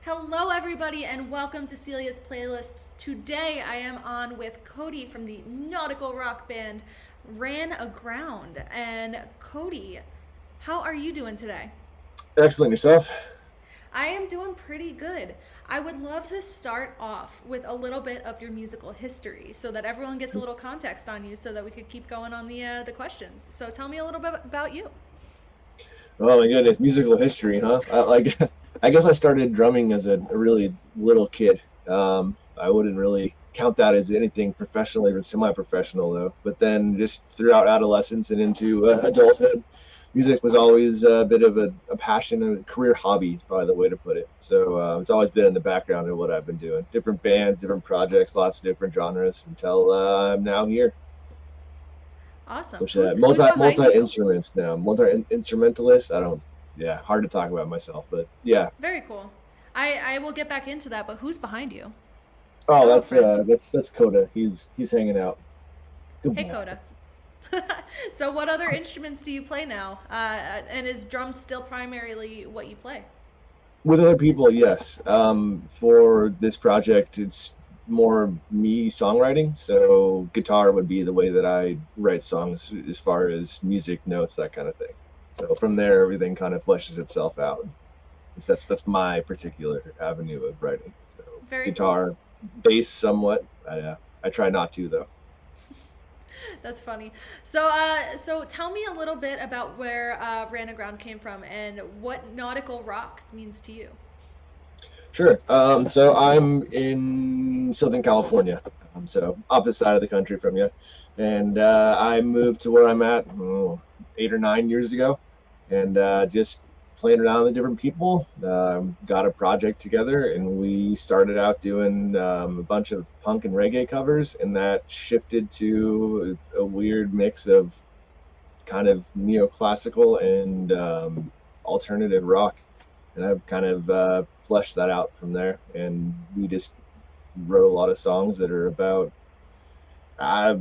Hello, everybody, and welcome to Celia's Playlists. Today, I am on with Cody from the nautical rock band Ran Aground. And Cody, how are you doing today? Excellent. Yourself? I am doing pretty good. I would love to start off with a little bit of your musical history so that everyone gets a little context on you so that we could keep going on the questions. So tell me a little bit about you. Oh my goodness, musical history, huh? I guess I started drumming as a really little kid. I wouldn't really count that as anything professional, even semi-professional, though. But then, just throughout adolescence and into adulthood, music was always a bit of a passion, a career hobby is probably the way to put it. So it's always been in the background of what I've been doing. Different bands, different projects, lots of different genres until I'm now here. Awesome. Which Who's multi behind you? instruments now, multi instrumentalist. I don't. Yeah, hard to talk about myself, but yeah. Very cool. I will get back into that, but who's behind you? Oh, Hello, friend. that's Coda. He's hanging out. Good Hey, boy. Coda. So, what other instruments do you play now? And is drums still primarily what you play? With other people, yes. For this project, it's more me songwriting. So guitar would be the way that I write songs, as far as music notes, that kind of thing. So from there, everything kind of fleshes itself out. That's my particular avenue of writing. So Very cool. guitar, bass, somewhat. I try not to though. That's funny. So tell me a little bit about where Ran Aground came from and what nautical rock means to you. Sure. So I'm in Southern California, so opposite side of the country from you, and I moved to where I'm at 8 or 9 years ago, and just playing around with different people. Got a project together, and we started out doing a bunch of punk and reggae covers, and that shifted to a weird mix of kind of neoclassical and alternative rock, and I've kind of fleshed that out from there. And we just wrote a lot of songs that are about uh,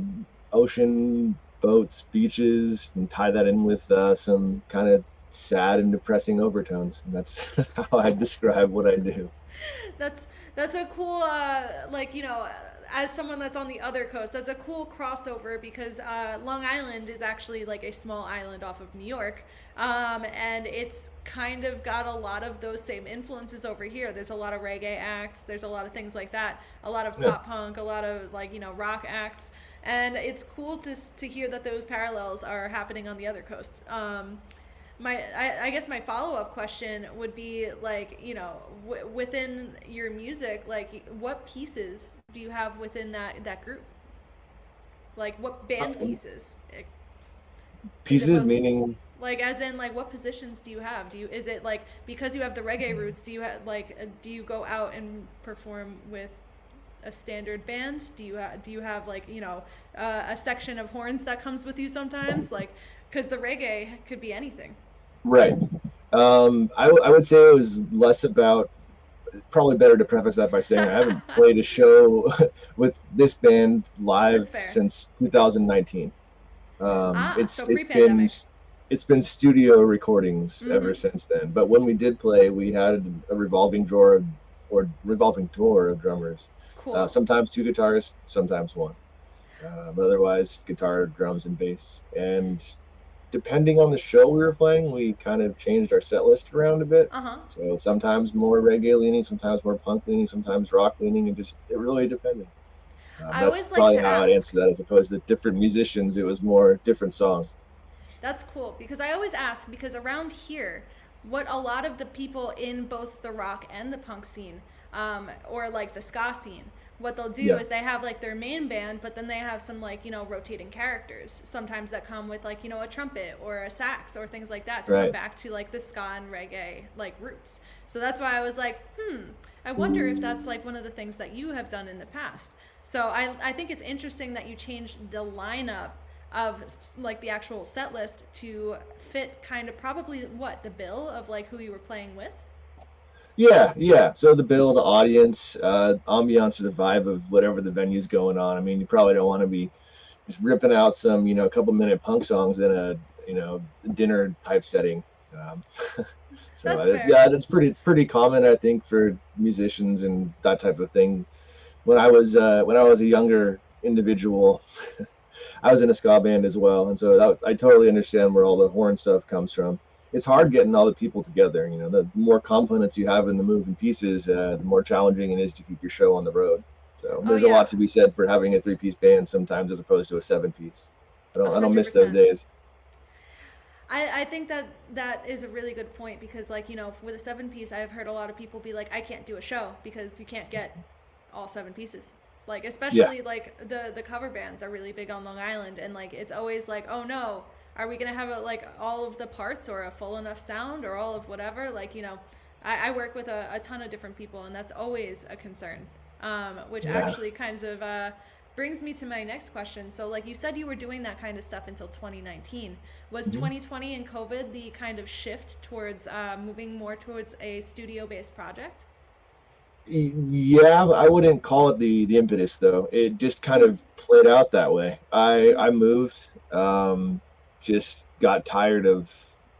ocean, boats, beaches, and tie that in with some kind of sad and depressing overtones. And that's how I describe what I do. That's that's a cool as someone that's on the other coast, that's a cool crossover because Long Island is actually like a small island off of New York, and it's kind of got a lot of those same influences over here. There's a lot of reggae acts, there's a lot of things like that, a lot of Yeah. pop punk, a lot of rock acts, and it's cool to hear that those parallels are happening on the other coast. I guess my follow up question would be like, within your music, like what pieces do you have within that group? Like what band Um, pieces? Is it Pieces most meaning. like as in like what positions do you have? Is it like because you have the reggae roots? Do you go out and perform with a standard band? Do you have like a section of horns that comes with you sometimes? Like because the reggae could be anything. Right. I would say it was less about, probably better to preface that by saying I haven't played a show with this band That's live fair. since 2019. Ah, so It's pre-pandemic. been studio recordings ever Mm-hmm. since then. But when we did play, we had a revolving door of drummers. Cool. Sometimes two guitarists, sometimes one. But otherwise, guitar, drums, and bass. And depending on the show we were playing, we kind of changed our set list around a bit. Uh huh. So sometimes more reggae leaning, sometimes more punk leaning, sometimes rock leaning, and just it really depended. I That's always like probably to how I'd ask. answer that, as opposed to different musicians. It was more different songs. That's cool because I always ask because around here, what a lot of the people in both the rock and the punk scene, or like the ska scene, what they'll do Yeah, is they have like their main band, but then they have some like rotating characters. Sometimes that come with like a trumpet or a sax or things like that to come right. back to like the ska and reggae like roots. So that's why I was like, I wonder if that's like one of the things that you have done in the past. So I think it's interesting that you changed the lineup of like the actual set list to fit kind of probably what the bill of like who you were playing with. Yeah, yeah. So the bill, the audience, ambiance, or the vibe of whatever the venue's going on. I mean, you probably don't want to be just ripping out some, couple minute punk songs in a, dinner type setting. Um, so That's fair. yeah, that's pretty common, I think, for musicians and that type of thing. When I was a younger individual, I was in a ska band as well, and so I totally understand where all the horn stuff comes from. It's hard getting all the people together. You know, the more components you have in the moving pieces, the more challenging it is to keep your show on the road. So Oh there's a yeah, lot to be said for having a three-piece band sometimes as opposed to a seven-piece. a I don't hundred miss those percent. days. I think that that is a really good point because like with a seven piece I've heard a lot of people be like I can't do a show because you can't get all seven pieces. Like Yeah, especially like the cover bands are really big on Long Island and like it's always like oh no are we gonna have like all of the parts or a full enough sound or all of whatever like I work with a ton of different people and that's always a concern, which yeah. actually kind of brings me to my next question. So, like you said, you were doing that kind of stuff until 2019. Was Mhm. 2020 and COVID the kind of shift towards moving more towards a studio based project? Yeah, I wouldn't call it the impetus though. It just kind Mm-hmm. of played out that way. I Mm-hmm. I moved, just got tired of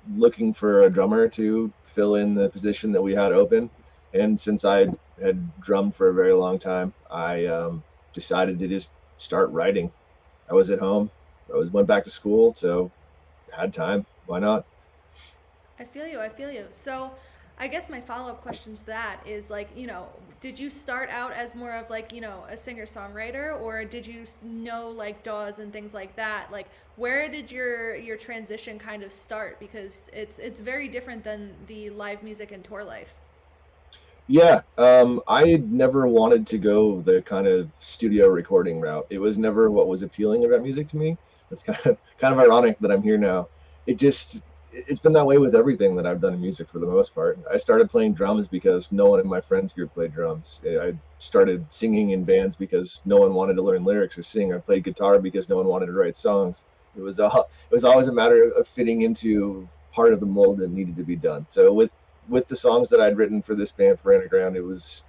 looking for a drummer to fill in the position that we had open, and since I had drummed for a very long time, I decided to just start writing. I was at home. Went back to school, so had time. Why not? I feel you. I feel you. So, I guess my follow up question to that is like, did you start out as more of like, a singer songwriter, or did you know like DAWs and things like that? Like, where did your transition kind of start? Because it's very different than the live music and tour life. Yeah, I never wanted to go the kind of studio recording route. It was never what was appealing about music to me. It's kind of ironic that I'm here now. It's been that way with everything that I've done in music for the most part. I started playing drums because no one in my friends group played drums. I started singing in bands because no one wanted to learn lyrics or sing. I played guitar because no one wanted to write songs. It was always a matter of fitting into part of the mold that needed to be done. So with the songs that I'd written for this band for Ran Aground, it was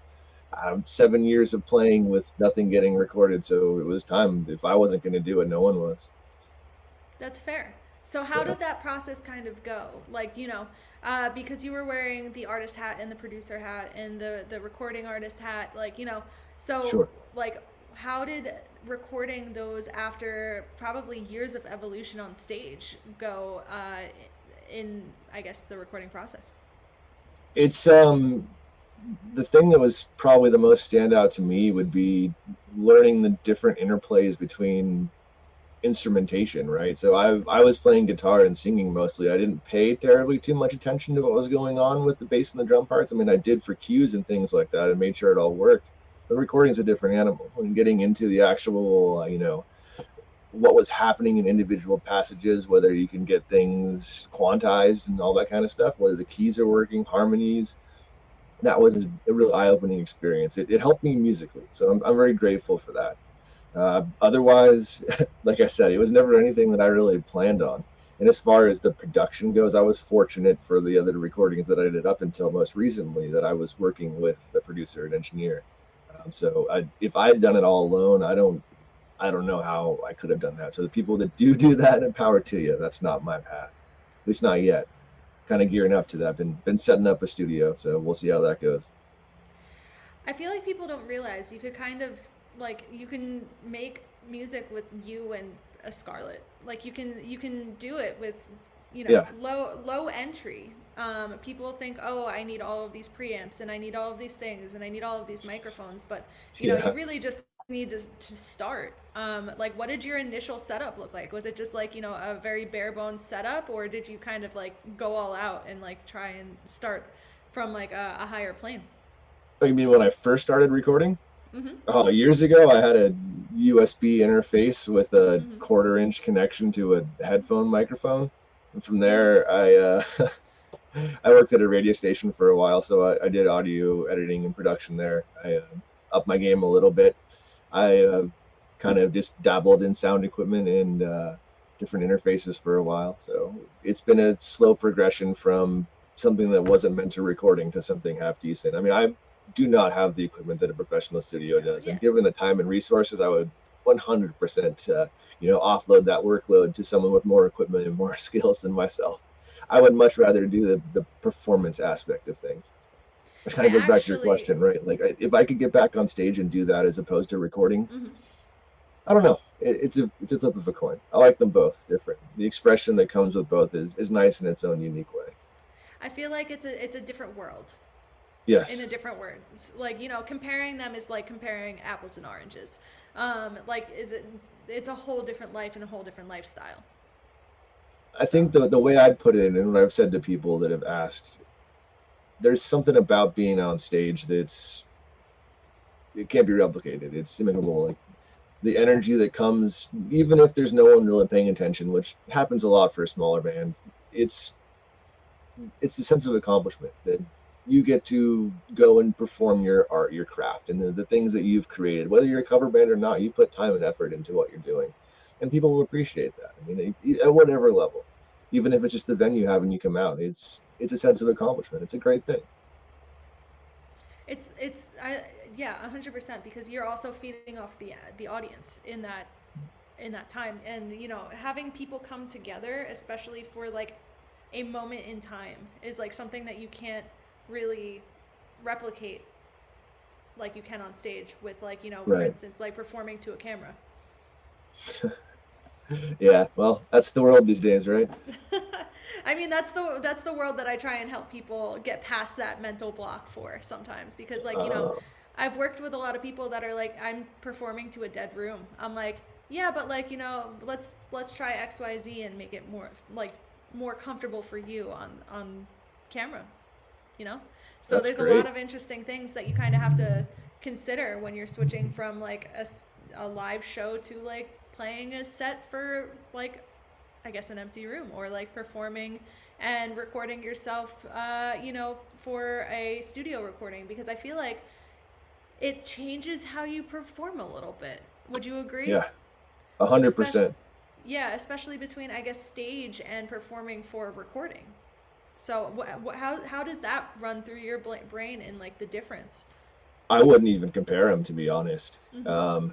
7 years of playing with nothing getting recorded. So it was time. If I wasn't going to do it, no one was. That's fair. So how Yeah, did that process kind of go? Like, because you were wearing the artist hat and the producer hat and the recording artist hat, like, so sure. like how did recording those after probably years of evolution on stage go in I guess the recording process? It's the thing that was probably the most standout to me would be learning the different interplays between instrumentation, right? So I was playing guitar and singing mostly. I didn't pay terribly too much attention to what was going on with the bass and the drum parts. I mean, I did for cues and things like that and made sure it all worked. But recording is a different animal. When getting into the actual, what was happening in individual passages, whether you can get things quantized and all that kind of stuff, whether the keys are working, harmonies, that was a real eye-opening experience. It helped me musically, so I'm very grateful for that. Otherwise, like I said, it was never anything that I really planned on. And as far as the production goes, I was fortunate for the other recordings that I did up until most recently that I was working with a producer and engineer. If I had done it all alone, I don't know how I could have done that. So the people that do that, and power to you. That's not my path, at least not yet. Kind of gearing up to that. Been setting up a studio, so we'll see how that goes. I feel like people don't realize you could kind of like you can make music with you and a Scarlet. Like you can do it with Yeah, low entry. People think, oh, I need all of these preamps and I need all of these things and I need all of these microphones, but you yeah. really just need to start. Like, what did your initial setup look like? Was it just like a very bare bones setup, or did you kind of like go all out and like try and start from like a higher plane? Oh, you mean when I first started recording? Mm-hmm. Oh, years ago, I had a USB interface with a Mm-hmm. quarter-inch connection to a headphone microphone. And from Mm-hmm. there, I worked at a radio station for a while, so I did audio editing and production there. I upped my game a little bit. I kind of just dabbled in sound equipment and different interfaces for a while. So it's been a slow progression from something that wasn't meant to recording to something half decent. I mean, I do not have the equipment that a professional studio does, Yeah. and given the time and resources, I would 100% offload that workload to someone with more equipment and more skills than myself. I would much rather do the performance aspect of things, which kind I of goes back to your actually, question, right? Like if I could get back on stage and do that as opposed to recording, mhm. I don't know. It's a flip of a coin. I like them both different. The expression that comes with both is nice in its own unique way. I feel like it's a different world in Yes, a different word. It's like, comparing them is like comparing apples and oranges. Like it's a whole different life and a whole different lifestyle. I So think the way I'd put it, and what I've said to people that have asked, there's something about being on stage that's it can't be replicated. It's immeasurable. Like the energy that comes, even if there's no one really paying attention, which happens a lot for a smaller band. It's it's the sense of accomplishment that you get to go and perform your art, your craft, and the things that you've created. Whether you're a cover band or not, you put time and effort into what you're doing, and people will appreciate that. I mean, at whatever level, even if it's just the venue having you come out, it's a sense of accomplishment. It's a great thing. it's I yeah, 100%, because you're also feeding off the audience in that time, and having people come together, especially for like a moment in time, is like something that you can't really replicate like you can on stage with, like, for Right. instance, like performing to a camera. Yeah. Well, that's the world these days, right? I mean, that's the world that I try and help people get past that mental block for sometimes, because, like, Uh, I've worked with a lot of people that are like, I'm performing to a dead room. I'm like, yeah, but, like, let's try XYZ and make it more like more comfortable for you on camera, you know? So that's there's a lot great. of interesting things that you kind of have to consider when you're switching from like a live show to like playing a set for, like, I guess, an empty room, or like performing and recording yourself, for a studio recording, because I feel like it changes how you perform a little bit. Would you agree? Yeah, 100%. Especially, percent yeah, especially between, I guess, stage and performing for recording. So how does that run through your brain, and like the difference? I wouldn't even compare them, to be honest. Mm-hmm.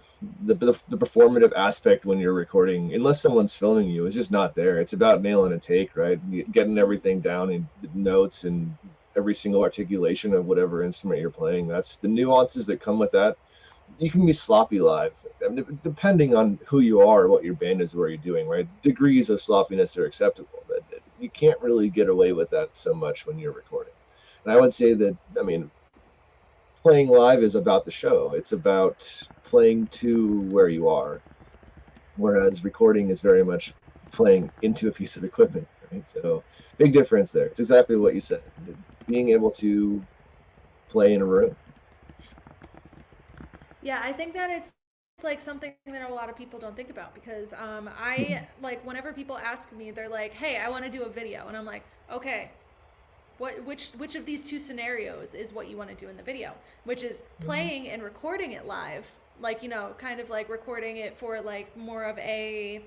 The performative aspect when you're recording, unless someone's filming you, is just not there. It's about nailing a take, right? Getting Mm-hmm. everything down in notes and every single articulation of whatever instrument you're playing. That's the nuances that come with that. You can be sloppy live, I mean, depending on who you are, what your band is, what you're doing, right? Degrees of sloppiness are acceptable, but you can't really get away with that so much when you're recording. And I would say that, I mean, playing live is about the show. It's about playing to where you are, whereas recording is very much playing into a piece of equipment. Right? So big difference there. It's exactly what you said. Being able to play in a room. Yeah, I think that it's like something that a lot of people don't think about, because I like, whenever people ask me, they're like, "Hey, I want to do a video," and I'm like, "Okay, which of these two scenarios is what you want to do in the video?" Which is playing and recording it live, like, kind of like recording it for like more of a,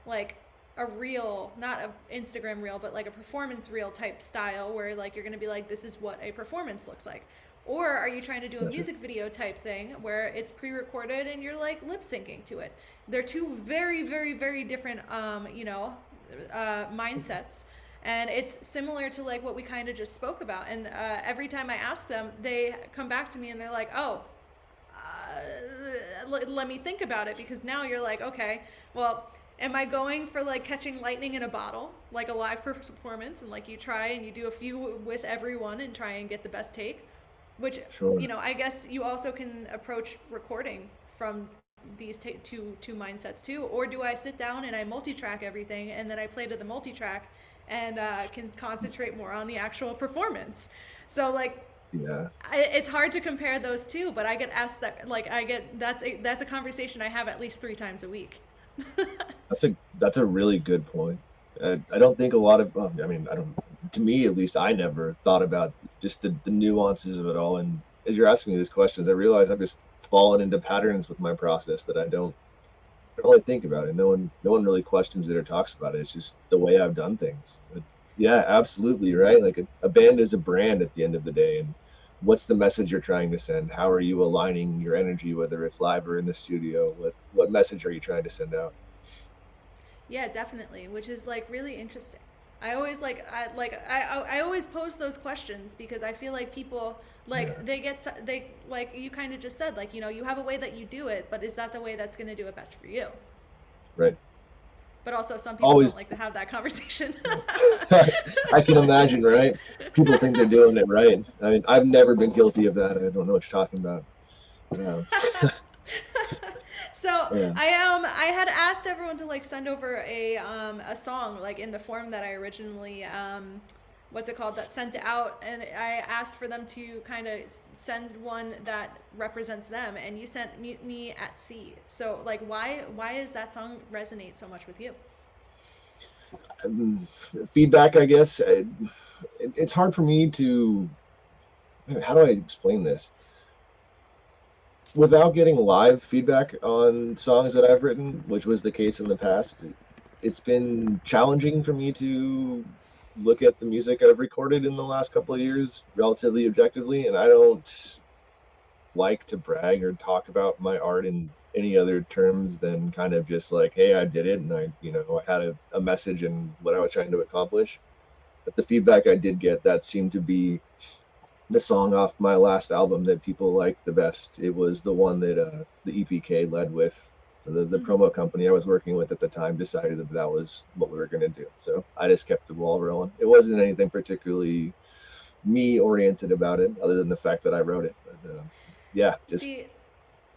like, a reel, not a Instagram reel, but like a performance reel type style, where like you're going to be like, this is what a performance looks like. Or are you trying to do a Gotcha. music video type thing where it's pre-recorded and you're like lip syncing to it? They're two very, very, very different, mindsets. And it's similar to like what we kind of just spoke about. And every time I ask them, they come back to me and they're like, "Oh, let me think about it," because now you're like, okay, well, am I going for like catching lightning in a bottle, like a live performance, and like you try and you do a few with everyone and try and get the best take, which, Sure. I guess you also can approach recording from these two mindsets too? Or do I sit down and I multi-track everything, and then I play to the multi-track and can concentrate more on the actual performance? So, like, Yeah. it's hard to compare those two, but I get asked that, like, that's a conversation I have at least 3 times a week. That's a really good point. I don't think a lot of, well, I mean, I don't, to me at least, I never thought about just the nuances of it all. And as you're asking me these questions, I realize I've just fallen into patterns with my process that I don't really think about it. No one really questions it or talks about it. It's just the way I've done things. But yeah, absolutely right. Like a band is a brand at the end of the day, and what's the message you're trying to send? How are you aligning your energy, whether it's live or in the studio? What message are you trying to send out? Yeah, definitely, which is like really interesting. I always I always pose those questions because I feel like people Yeah, like they like you kind of just said, like, you have a way that you do it, but is that the way that's going to do it best for you? right. But also some people don't Always. like to have that conversation. I can imagine, right? People think they're doing it right. I mean, I've never been guilty of that. I don't know what you're talking about. Um, So yeah. I had asked everyone to like send over a song like in the form that I originally what's it called, that sent out, and I asked for them to kind of send one that represents them, and you sent me at sea. So like why does that song resonate so much with you? Um, Feedback, I guess. It's hard for me to. How do I explain this? Without getting live feedback on songs that I've written, which was the case in the past, it's been challenging for me to look at the music I've recorded in the last couple of years relatively objectively. And I don't like to brag or talk about my art in any other terms than kind of just like, hey, I did it, and I had a message and what I was trying to accomplish. But the feedback I did get, that seemed to be the song off my last album that people liked the best. It was the one that the EPK led with. So the Mm-hmm. promo company I was working with at the time decided that that was what we were going to do. So I just kept the ball rolling. It wasn't anything particularly me oriented about it, other than the fact that I wrote it. But yeah, just See,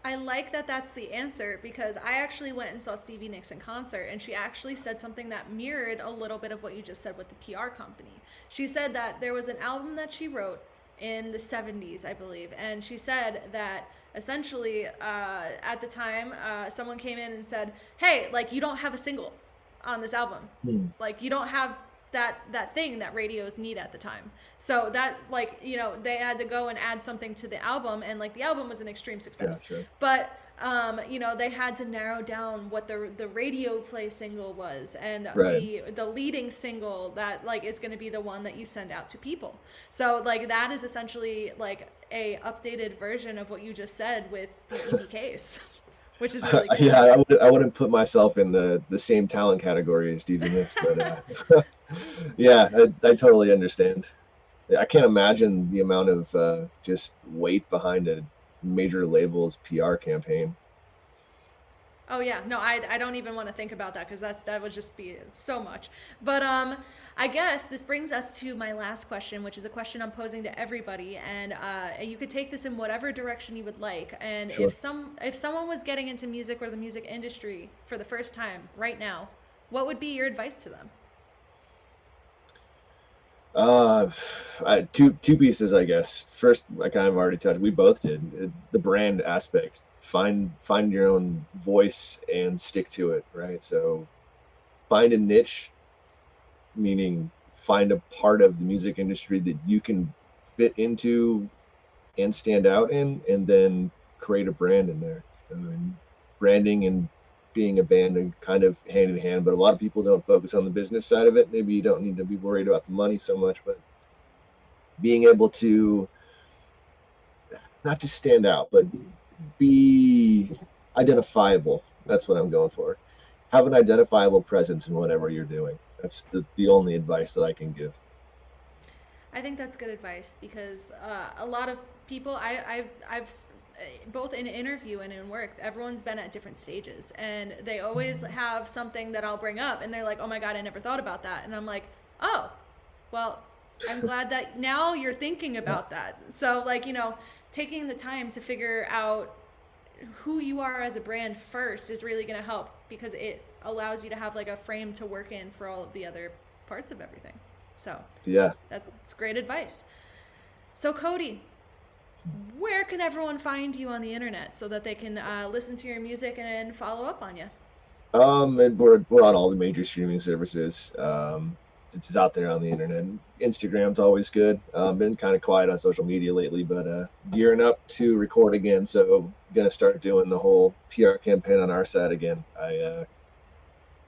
I like that that's the answer because I actually went and saw Stevie Nicks in concert, and she actually said something that mirrored a little bit of what you just said with the PR company. She said that there was an album that she wrote in the 70s, I believe, and she said that essentially at the time someone came in and said, hey, like, you don't have a single on this album. hmm, Like, you don't have that thing that radios need at the time. So that, like, they had to go and add something to the album, and like the album was an extreme success. gotcha. But they had to narrow down what the radio play single was, and Right. the leading single that like is going to be the one that you send out to people. So like that is essentially like a updated version of what you just said with the EPKs, which is really Yeah, cool. I wouldn't put myself in the same talent category as Stevie Nicks, but yeah, I totally understand. I can't imagine the amount of just weight behind a major label's PR campaign. Oh yeah, no, I don't even want to think about that because that would just be so much. But I guess this brings us to my last question, which is a question I'm posing to everybody, and you could take this in whatever direction you would like. And Sure. if someone was getting into music or the music industry for the first time right now, what would be your advice to them? Uh, two pieces, I guess. First, I kind of already touched. We both did the brand aspect. Find your own voice and stick to it. Right. So find a niche, meaning find a part of the music industry that you can fit into and stand out in, and then create a brand in there. I mean, branding and being a band are kind of hand in hand, but a lot of people don't focus on the business side of it. Maybe you don't need to be worried about the money so much, but being able to not just stand out, but be identifiable. That's what I'm going for. Have an identifiable presence in whatever you're doing. That's the only advice that I can give. I think that's good advice because a lot of people I've both in interview and in work, everyone's been at different stages, and they always have something that I'll bring up, and they're like, "Oh my god, I never thought about that," and I'm like, "Oh, well, I'm glad that now you're thinking Yeah. about that." So like taking the time to figure out who you are as a brand first is really going to help because it allows you to have like a frame to work in for all of the other parts of everything. So Yeah. that's great advice. So, Cody, where can everyone find you on the internet so that they can listen to your music and follow up on you? And we're on all the major streaming services. It's out there on the internet. Instagram's always good. Been kind of quiet on social media lately, but gearing up to record again. So gonna start doing the whole PR campaign on our side again.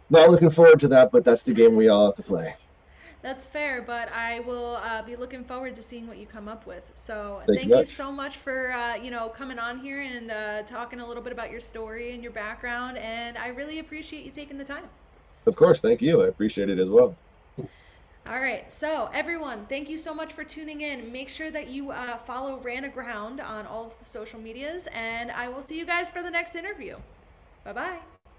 Not looking forward to that, but that's the game we all have to play. That's fair, but I will be looking forward to seeing what you come up with. So, Thank you thank you much. so much for coming on here and talking a little bit about your story and your background. And I really appreciate you taking the time. Of course, thank you. I appreciate it as well. All right, so everyone, thank you so much for tuning in. Make sure that you follow Ran Aground on all of the social medias, and I will see you guys for the next interview. Bye bye.